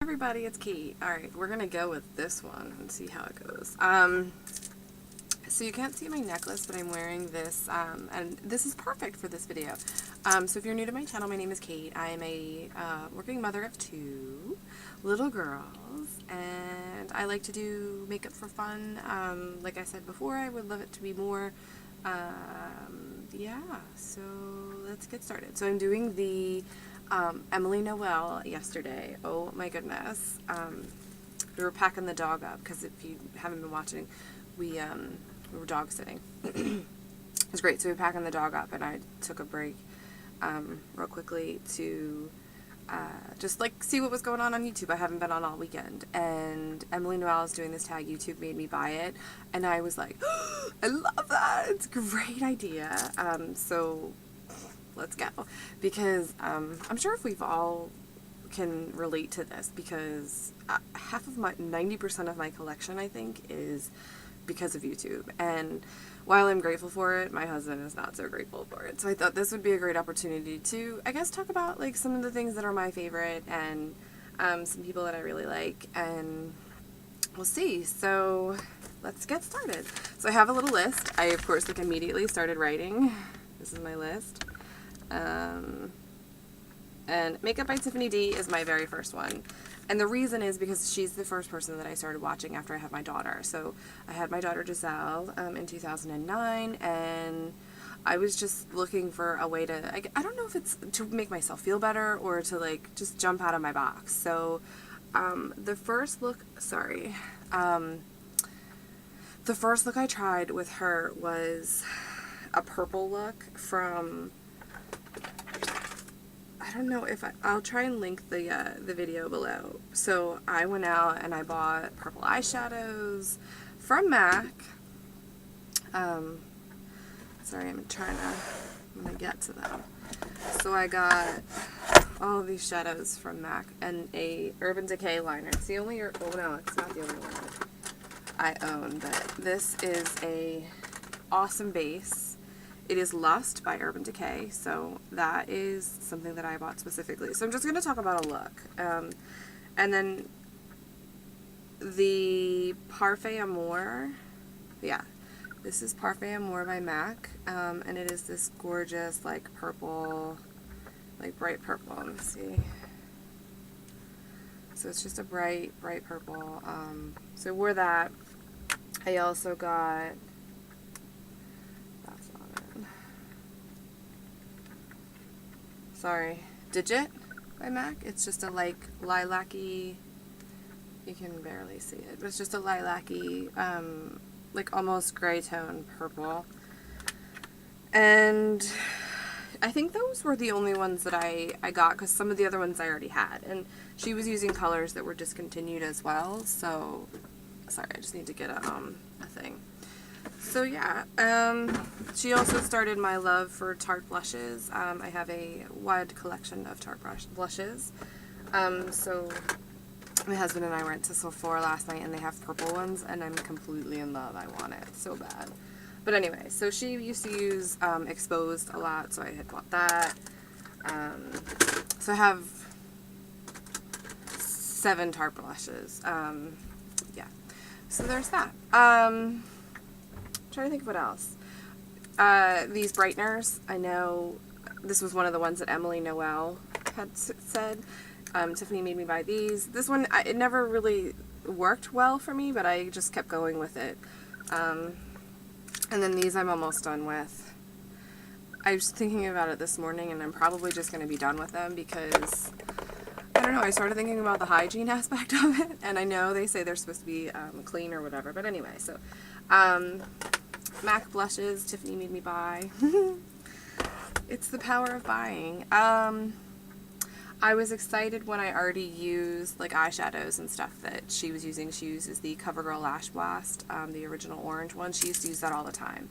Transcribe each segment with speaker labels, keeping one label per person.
Speaker 1: Everybody, it's Kate. Alright, we're gonna go with this one and see how it goes. So you can't see my necklace, but I'm wearing this, and this is perfect for this video. So if you're new to my channel, my name is Kate. I am a working mother of 2 little girls, and I like to do makeup for fun. Like I said before, I would love it to be more. Yeah, so let's get started. So I'm doing the Emily Noel yesterday. Oh my goodness. We were packing the dog up because if you haven't been watching, we were dog sitting. It was great. So we were packing the dog up, and I took a break real quickly to just like see what was going on YouTube. I haven't been on all weekend, and Emily Noel is doing this tag. YouTube made me buy it, and I was like, oh, I love that. It's a great idea. So let's go, because I'm sure if we've all can relate to this, because half of my 90% of my collection, I think, is because of YouTube. And while I'm grateful for it, my husband is not so grateful for it. So I thought this would be a great opportunity to, I guess, talk about like some of the things that are my favorite, and some people that I really like, and we'll see. So let's get started. So I have a little list. I, of course, like immediately started writing. This is my list. And Makeup by Tiffany D is my very first one. And the reason is because she's the first person that I started watching after I had my daughter. So I had my daughter Giselle in 2009, and I was just looking for a way to, I don't know if it's to make myself feel better or to like just jump out of my box. So the first look I tried with her was a purple look from, I don't know if I'll try and link the video below. So I went out and I bought purple eyeshadows from MAC. Sorry, I'm gonna get to them. So I got all of these shadows from MAC and a Urban Decay liner. It's the only, oh no, it's not the only one I own, but this is a awesome base. It is Lust by Urban Decay, so that is something that I bought specifically. So I'm just going to talk about a look. And then the Parfait Amour, yeah, this is Parfait Amour by MAC, and it is this gorgeous, like, purple, like, bright purple. Let me see. So it's just a bright, bright purple. So I wore that. I also got, Digit by MAC. It's just a like lilac-y, you can barely see it, but it's just a lilac-y, like almost gray tone purple. And I think those were the only ones that I got, because some of the other ones I already had. And she was using colors that were discontinued as well, so, sorry, I just need to get a thing. So yeah, she also started my love for Tarte blushes. I have a wide collection of Tarte blushes. So my husband and I went to Sephora last night, and they have purple ones, and I'm completely in love. I want it so bad. But anyway, so she used to use Exposed a lot, so I had bought that. So I have 7 Tarte blushes. Yeah, so there's that. Trying to think of what else. These brighteners, I know this was one of the ones that Emily Noel had said. Tiffany made me buy these. This one, it never really worked well for me, but I just kept going with it. And then these I'm almost done with. I was thinking about it this morning, and I'm probably just going to be done with them because, I don't know, I started thinking about the hygiene aspect of it, and I know they say they're supposed to be clean or whatever, but anyway, so MAC blushes, Tiffany made me buy. It's the power of buying. I was excited when I already used like eyeshadows and stuff that she was using. She uses the CoverGirl Lash Blast, the original orange one. She used to use that all the time.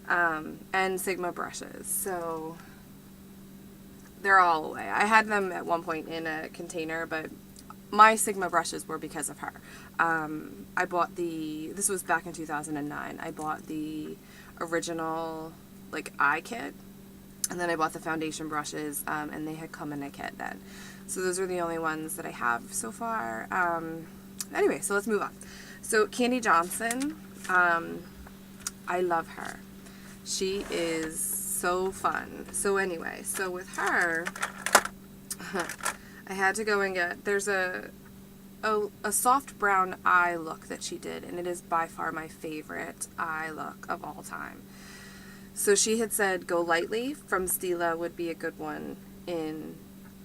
Speaker 1: And Sigma brushes. So they're all away. I had them at one point in a container, but my Sigma brushes were because of her. I bought this was back in 2009, I bought the original, like, eye kit, and then I bought the foundation brushes, and they had come in a kit then. So those are the only ones that I have so far. Anyway, so let's move on. So Candy Johnson, I love her. She is so fun. So anyway, so with her, I had to go and get, there's a soft brown eye look that she did, and it is by far my favorite eye look of all time. So she had said Go Lightly from Stila would be a good one in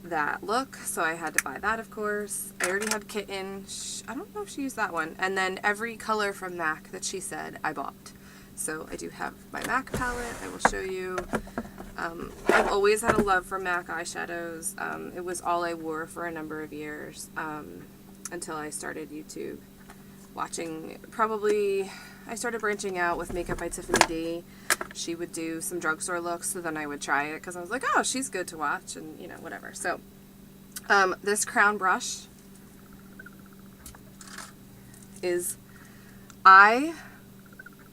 Speaker 1: that look, so I had to buy that, of course. I already have Kitten. I don't know if she used that one. And then every color from MAC that she said I bought. So I do have my MAC palette. I will show you. I've always had a love for MAC eyeshadows. It was all I wore for a number of years until I started YouTube watching. Probably I started branching out with Makeup by Tiffany D. She would do some drugstore looks, so then I would try it because I was like, oh, she's good to watch, and you know, whatever. So this crown brush is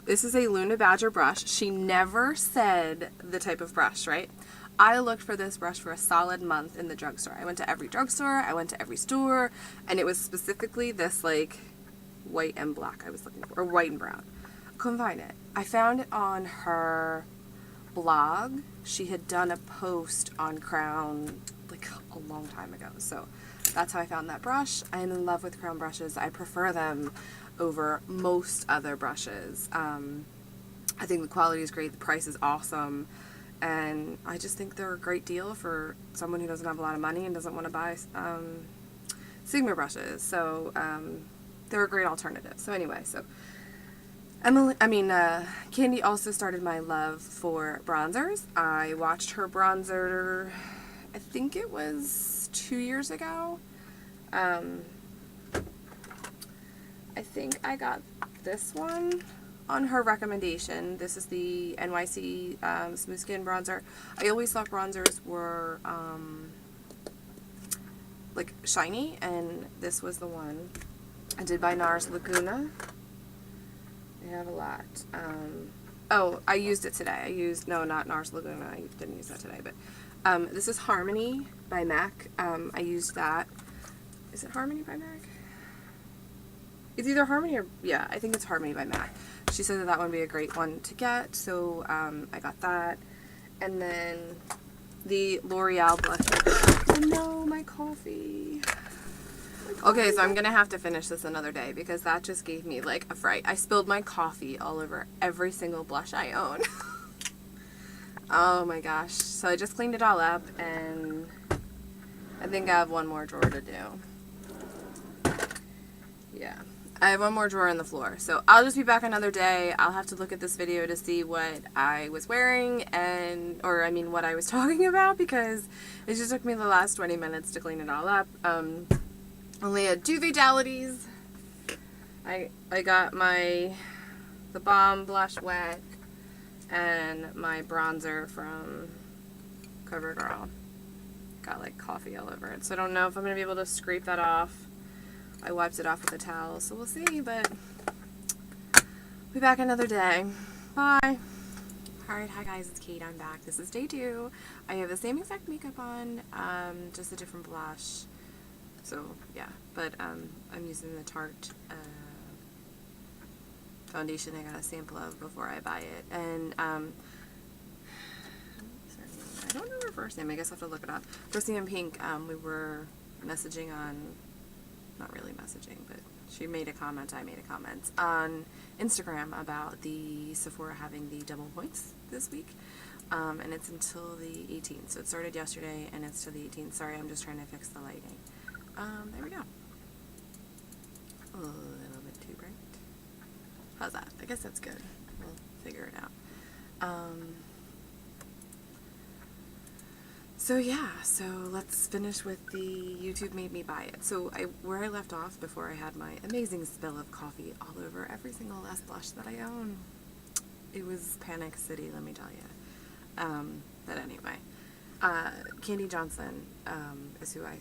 Speaker 1: this is a Luna Badger brush. She never said the type of brush, right? I looked for this brush for a solid month in the drugstore. I went to every drugstore, I went to every store, and it was specifically this like white and black I was looking for, or white and brown. Couldn't find it. I found it on her blog. She had done a post on Crown like a long time ago, so that's how I found that brush. I'm in love with Crown brushes. I prefer them over most other brushes. I think the quality is great, the price is awesome, and I just think they're a great deal for someone who doesn't have a lot of money and doesn't want to buy Sigma brushes. So they're a great alternative. So anyway, so Candy also started my love for bronzers. I watched her bronzer, I think it was 2 years ago. I think I got this one on her recommendation. This is the NYC Smooth Skin Bronzer. I always thought bronzers were like shiny, and this was the one. I did buy NARS Laguna. I have a lot. Oh, I used it today. No, not NARS Laguna. I didn't use that today, but this is Harmony by MAC. I used that. Is it Harmony by MAC? It's either Harmony or, yeah, I think it's Harmony by MAC. She said that that would be a great one to get, so I got that. And then the L'Oreal blush. Oh no, my coffee. Okay, so I'm going to have to finish this another day because that just gave me like a fright. I spilled my coffee all over every single blush I own. Oh my gosh. So I just cleaned it all up, and I think I have one more drawer to do. Yeah. I have one more drawer on the floor. So I'll just be back another day. I'll have to look at this video to see what I was wearing what I was talking about, because it just took me the last 20 minutes to clean it all up. Only had two fatalities. I got the Balm Blush Wet and my bronzer from CoverGirl. Got like coffee all over it. So I don't know if I'm going to be able to scrape that off. I wiped it off with a towel, so we'll see, but I'll be back another day. Bye. Alright, hi guys, it's Kate. I'm back. This is day 2. I have the same exact makeup on, just a different blush. So, yeah, but I'm using the Tarte foundation I got a sample of before I buy it. And, I don't know her first name. I guess I'll have to look it up. Chrissy and Pink, we were messaging on, not really messaging, but she made a comment, I made a comment on Instagram about the Sephora having the double points this week. And it's until the 18th. So it started yesterday and it's till the 18th. Sorry, I'm just trying to fix the lighting. There we go. A little bit too bright. How's that? I guess that's good. We'll figure it out. So yeah, so let's finish with the YouTube made me buy it. So where I left off before I had my amazing spill of coffee all over every single last blush that I own. It was Panic City, let me tell you. But anyway. Candy Johnson is who I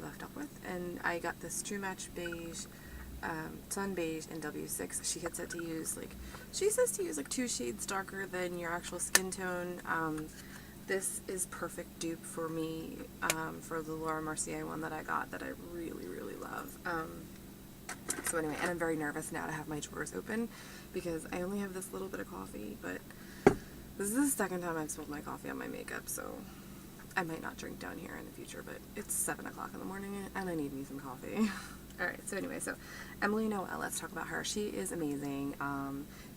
Speaker 1: left up with, and I got this True Match Beige, Sun Beige in W6. She had said to use she says to use like 2 shades darker than your actual skin tone. This is perfect dupe for me, for the Laura Mercier one that I got that I really, really love. So anyway, and I'm very nervous now to have my drawers open because I only have this little bit of coffee, but this is the second time I've spilled my coffee on my makeup, so I might not drink down here in the future, but it's 7 o'clock in the morning and I need me some coffee. Alright, so anyway, so Emily Noel, let's talk about her. She is amazing.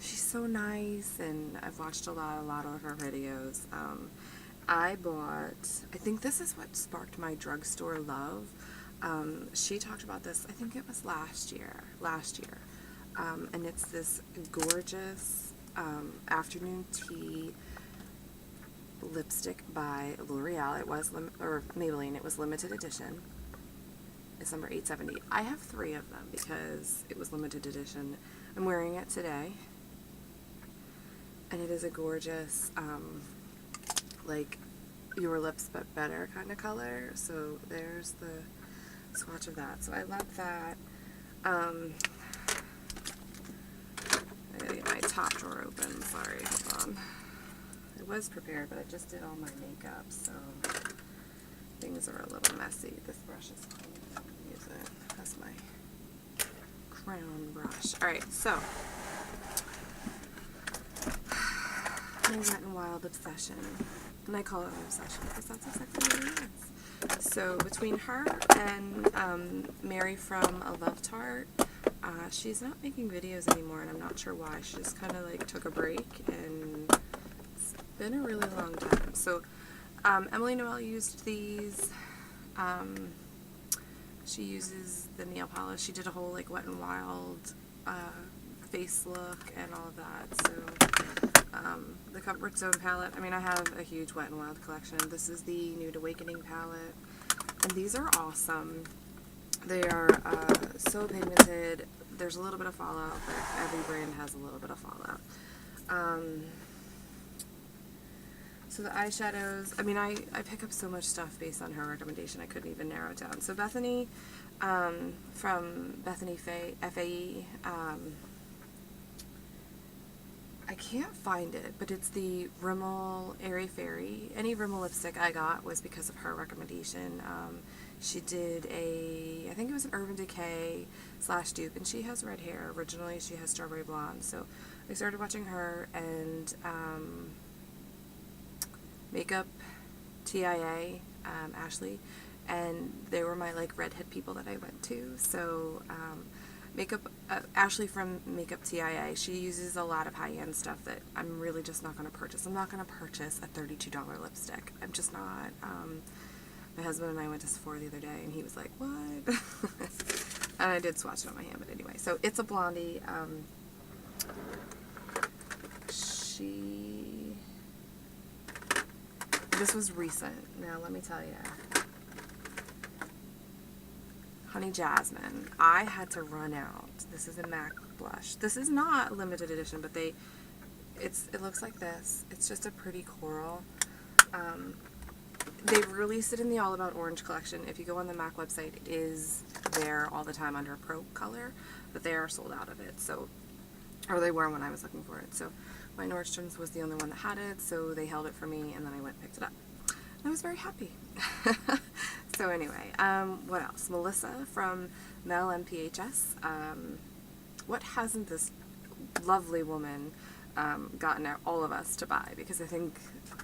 Speaker 1: She's so nice, and I've watched a lot of her videos. I think this is what sparked my drugstore love. She talked about this, I think it was last year, and it's this gorgeous afternoon tea lipstick by L'Oreal. It was, or Maybelline, it was limited edition. It's number 870. I have 3 of them because it was limited edition. I'm wearing it today, and it is a gorgeous, like, your lips but better kind of color. So there's the swatch of that. So I love that. I gotta get my top drawer open. Sorry, hold on. I was prepared, but I just did all my makeup, so things are a little messy. This brush is clean. Use it. That's my crown brush. Alright, so my Wet n Wild obsession. And I call it an obsession because that's exactly what it is. So between her and Mary from A Love Tart, she's not making videos anymore, and I'm not sure why. She just kind of like took a break, and it's been a really long time. So Emily Noel used these. She uses the nail polish. She did a whole like Wet n Wild face look and all of that. So the Comfort Zone palette. I mean, I have a huge Wet n Wild collection. This is the Nude Awakening palette, and these are awesome. They are so pigmented. There's a little bit of fallout, but every brand has a little bit of fallout. So the eyeshadows, I mean, I pick up so much stuff based on her recommendation, I couldn't even narrow it down. So Bethany, from Bethany FAE, I can't find it, but it's the Rimmel Airy Fairy. Any Rimmel lipstick I got was because of her recommendation. She did I think it was an Urban Decay / dupe, and she has red hair. Originally she has strawberry blonde, so I started watching her, and Makeup TIA, Ashley, and they were my like redhead people that I went to. So Ashley from Makeup TIA, she uses a lot of high-end stuff that I'm really just not going to purchase. I'm not going to purchase a $32 lipstick. I'm just not. My husband and I went to Sephora the other day, and he was like, what? And I did swatch it on my hand, but anyway. So it's a blondie. This was recent. Now, let me tell you. Honey Jasmine. I had to run out. This is a MAC blush. This is not limited edition, but it looks like this. It's just a pretty coral. They've released it in the All About Orange collection. If you go on the MAC website, it is there all the time under a pro color, but they are sold out of it. So, or they were when I was looking for it. So my Nordstrom's was the only one that had it, so they held it for me, and then I went and picked it up. I was very happy. So anyway, what else? Melissa from Mel MPHS. What hasn't this lovely woman gotten all of us to buy? Because I think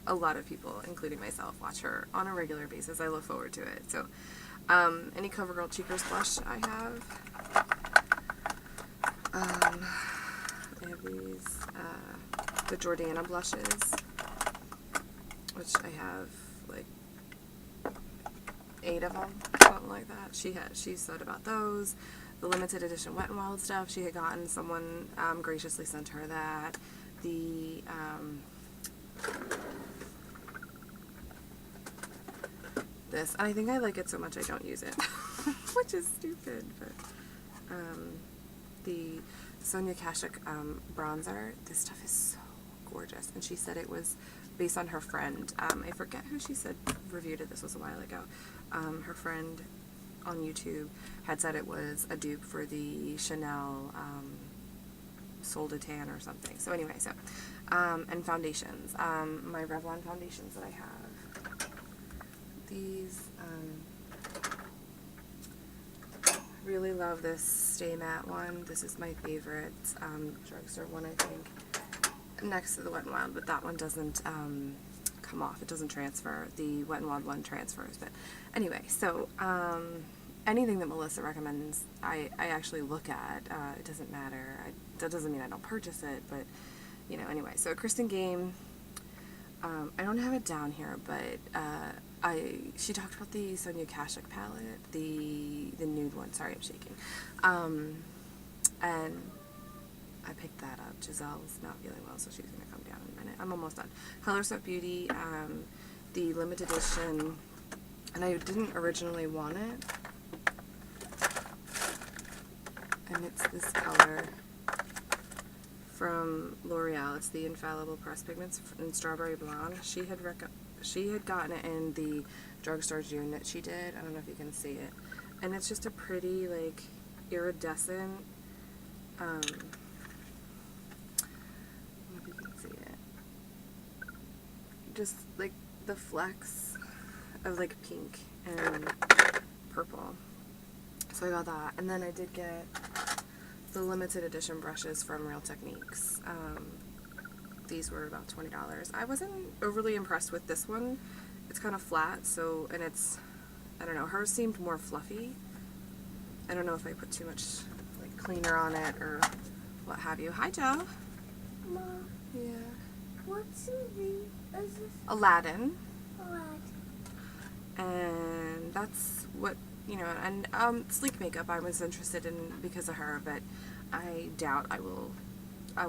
Speaker 1: a lot of people, including myself, watch her on a regular basis. I look forward to it. So any CoverGirl Cheekers blush I have. I have these, the Jordana blushes, which I have like 8 of them, something like that. She said about those. The limited edition Wet n Wild stuff, she had gotten, someone graciously sent her that. The this, and I think I like it so much I don't use it, which is stupid, but the Sonia Kashuk bronzer, this stuff is so gorgeous, and she said it was based on her friend. I forget who she said reviewed it. This was a while ago. Her friend on YouTube had said it was a dupe for the Chanel Sol de Tan or something. So anyway, so and foundations. My Revlon foundations that I have. these. Really love this Stay Matte one. This is my favorite drugstore one, I think. Next to the Wet n Wild, but that one doesn't come off. It doesn't transfer. The Wet n Wild one transfers. But anyway, so anything that Melissa recommends, I actually look at. It doesn't matter. That doesn't mean I don't purchase it, but you know. Anyway, so Kristen Game. I don't have it down here, but she talked about the Sonia Kashuk palette, the nude one. Sorry, I'm shaking. And I picked that up. Giselle's not feeling well, so she's gonna come down in a minute. I'm almost done. Color Soap Beauty, the limited edition, and I didn't originally want it. And it's this color from L'Oreal. It's the Infallible Pressed Pigments in Strawberry Blonde. She had gotten it in the drugstore June that she did. I don't know if you can see it. And it's just a pretty, like, iridescent, I don't know if you can see it. Just, like, the flecks of, like, pink and purple. So I got that. And then I did get the limited edition brushes from Real Techniques. These were about $20. I wasn't overly impressed with this one. It's kind of flat, so, and it's, I don't know, hers seemed more fluffy. I don't know if I put too much, like, cleaner on it or what have you. Hi, Joe.
Speaker 2: Mom.
Speaker 1: Yeah.
Speaker 2: What's movie is this?
Speaker 1: Aladdin.
Speaker 2: Aladdin.
Speaker 1: And that's what, you know, and sleek makeup I was interested in because of her, but I doubt I will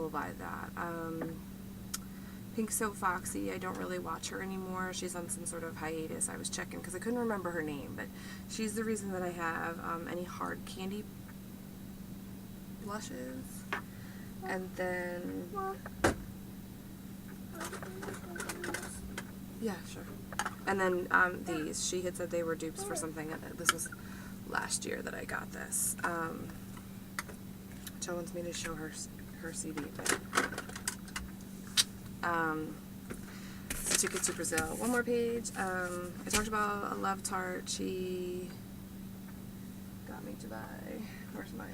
Speaker 1: buy that. Pink Soap Foxy, I don't really watch her anymore. She's on some sort of hiatus. I was checking because I couldn't remember her name, but she's the reason that I have any hard candy blushes. And then, yeah, sure. And then these, she had said they were dupes for something, and this was last year that I got this. Joe wants me to show her CD, but Ticket to Brazil. One more page. I talked about a Love Tart. She got me to buy. Where's my?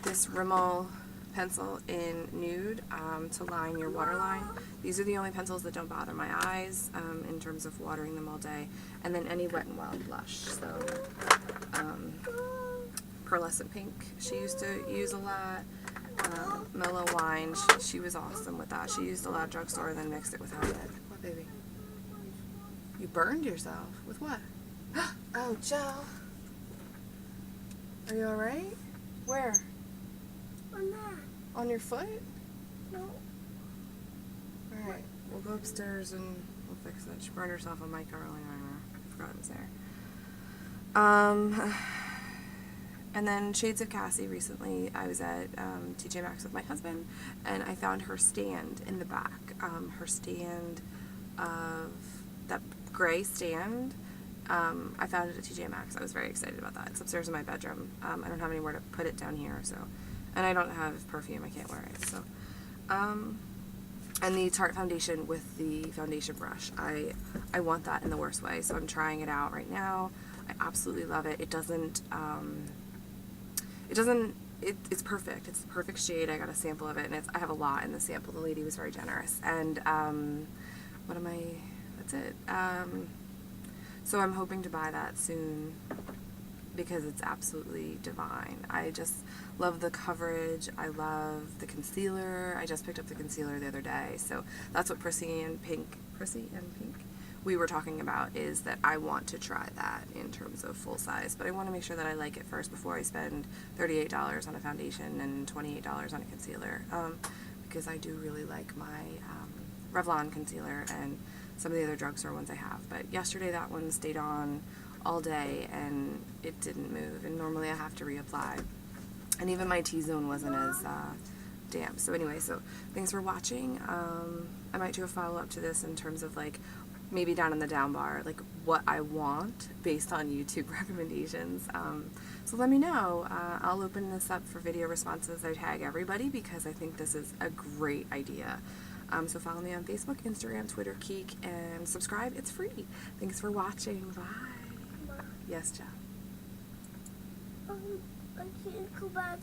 Speaker 1: This Rimmel pencil in nude to line your waterline. These are the only pencils that don't bother my eyes in terms of watering them all day. And then any Wet n Wild blush. So Pearlescent Pink she used to use a lot. Mellow Wine, she was awesome with that. She used a lot of drugstore and then mixed it with her head. What, baby? You burned yourself? With what? Oh, Joe. Are you alright? Where?
Speaker 2: On that.
Speaker 1: On your foot?
Speaker 2: No.
Speaker 1: Alright, we'll go upstairs and we'll fix it. She burned herself on my curling iron. I forgot it was there. And then Shades of Cassie recently, I was at TJ Maxx with my husband, and I found her stand in the back. Her stand of, that gray stand, I found it at TJ Maxx. I was very excited about that. It's upstairs in my bedroom. I don't have anywhere to put it down here, so, and I don't have perfume, I can't wear it, so. And the Tarte foundation with the foundation brush. I want that in the worst way, so I'm trying it out right now. I absolutely love it. It's perfect. It's the perfect shade. I got a sample of it, and I have a lot in the sample. The lady was very generous. And, that's it. So I'm hoping to buy that soon because it's absolutely divine. I just love the coverage. I love the concealer. I just picked up the concealer the other day. So that's what Prissy and Pink, we were talking about, is that I want to try that in terms of full size, but I want to make sure that I like it first before I spend $38 on a foundation and $28 on a concealer, because I do really like my Revlon concealer and some of the other drugstore ones I have. But yesterday that one stayed on all day and it didn't move, and normally I have to reapply, and even my T-zone wasn't as damp. So anyway, so thanks for watching. I might do a follow-up to this in terms of, like, maybe down in the down bar, like what I want based on YouTube recommendations. So let me know. I'll open this up for video responses. I tag everybody because I think this is a great idea. So follow me on Facebook, Instagram, Twitter, Keek, and subscribe. It's free. Thanks for watching. Bye.
Speaker 2: Mom,
Speaker 1: Yes, Jeff.
Speaker 2: I can't go back.